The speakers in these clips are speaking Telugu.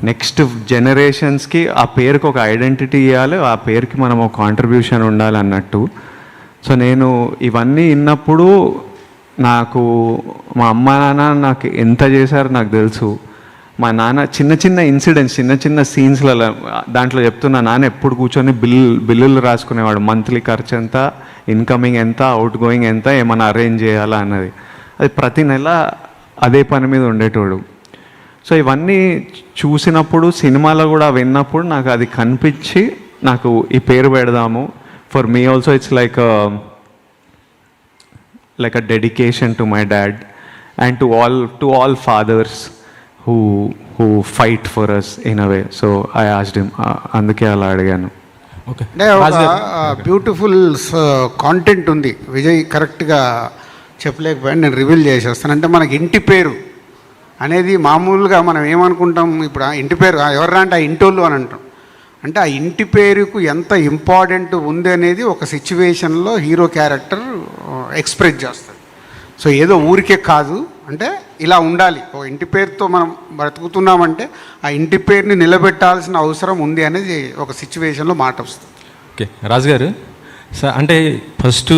నెక్స్ట్ జనరేషన్స్కి ఆ పేరుకి ఒక ఐడెంటిటీ ఇవ్వాలి, ఆ పేరుకి మనం ఒక కాంట్రిబ్యూషన్ ఉండాలి అన్నట్టు. సో నేను ఇవన్నీ విన్నప్పుడు నాకు మా అమ్మ నాన్న నాకు ఎంత చేశారో నాకు తెలుసు. మా నాన్న చిన్న చిన్న ఇన్సిడెంట్స్, చిన్న చిన్న సీన్స్లలో దాంట్లో చెప్తున్నా, నాన్న ఎప్పుడు కూర్చొని బిల్లులు రాసుకునేవాడు. మంత్లీ ఖర్చు ఎంత, ఇన్కమింగ్ ఎంత, అవుట్ గోయింగ్ ఎంత, ఏమైనా అరేంజ్ చేయాలా అన్నది. అది ప్రతి నెల అదే పని మీద ఉండేటోడు. సో ఇవన్నీ చూసినప్పుడు, సినిమాలో కూడా విన్నప్పుడు నాకు అది కనిపించి నాకు ఈ పేరు పెడదాము. For me also it's like a dedication to my dad and to all fathers who fight for us in a way. So I asked him, అందుకే అలా అడిగాను. ఓకే, అంటే ఒక బ్యూటిఫుల్ కాంటెంట్ ఉంది. విజయ్ కరెక్ట్గా చెప్పలేకపోయాను, నేను రివీల్ చేసేస్తాను. అంటే మనకి ఇంటి పేరు అనేది మామూలుగా మనం ఏమనుకుంటాం, ఇప్పుడు ఆ ఇంటి పేరు ఎవర్రా అంటే ఆ ఇంటోళ్ళు అని అంటాం. అంటే ఆ ఇంటి పేరుకు ఎంత ఇంపార్టెంట్ ఉంది అనేది ఒక సిచ్యువేషన్లో హీరో క్యారెక్టర్ ఎక్స్ప్రెస్ చేస్తాడు. సో ఏదో ఊరికే కాదు, అంటే ఇలా ఉండాలి. ఒక ఇంటి పేరుతో మనం బ్రతుకుతున్నామంటే ఆ ఇంటి పేరుని నిలబెట్టాల్సిన అవసరం ఉంది అనేది ఒక సిచ్యువేషన్లో మాట వస్తుంది. ఓకే రాజు గారు, సార్ అంటే ఫస్ట్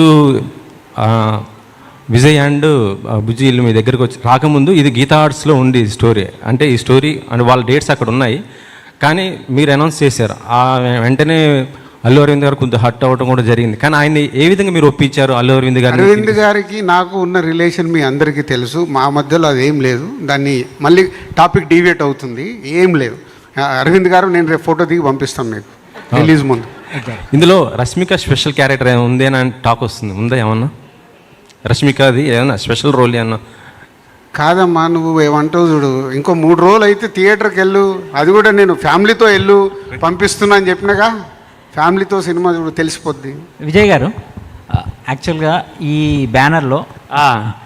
విజయ్ అండ్ బుజ్జి ఇల్లు మీ దగ్గరకు వచ్చి రాకముందు ఇది గీతా ఆర్ట్స్లో ఉంది స్టోరీ. అంటే ఈ స్టోరీ అండ్ వాళ్ళ డేట్స్ అక్కడ ఉన్నాయి, కానీ మీరు అనౌన్స్ చేశారు. వెంటనే అల్లు అరవింద్ గారు కొంచెం హర్ట్ అవ్వడం కూడా జరిగింది. కానీ ఆయన ఏ విధంగా మీరు ఒప్పించారు అల్లు అరవింద్ గారు? అరవింద్ గారికి నాకు ఉన్న రిలేషన్ మీ అందరికీ తెలుసు. మా మధ్యలో అది ఏం లేదు. దాన్ని మళ్ళీ టాపిక్ డీవియేట్ అవుతుంది. ఏం లేదు. అరవింద్ గారు నేను రేపు ఫోటో దిగి పంపిస్తాను మీకు రిలీజ్ ముందు. ఇందులో రష్మిక స్పెషల్ క్యారెక్టర్ ఉంది అని టాక్ వస్తుంది, ఉందా ఏమన్నా? రష్మికది ఏమన్నా స్పెషల్ రోల్ ఏమన్నా? కాదమ్మా, నువ్వు ఏమంటావు చూడు, ఇంకో 3 రోజులు అయితే థియేటర్కి వెళ్ళు. అది కూడా నేను ఫ్యామిలీతో వెళ్ళు పంపిస్తున్నా అని చెప్పినగా. ఫ్యామిలీతో సినిమా చూడు, తెలిసిపోద్ది. విజయ్ గారు, యాక్చువల్గా ఈ బ్యానర్లో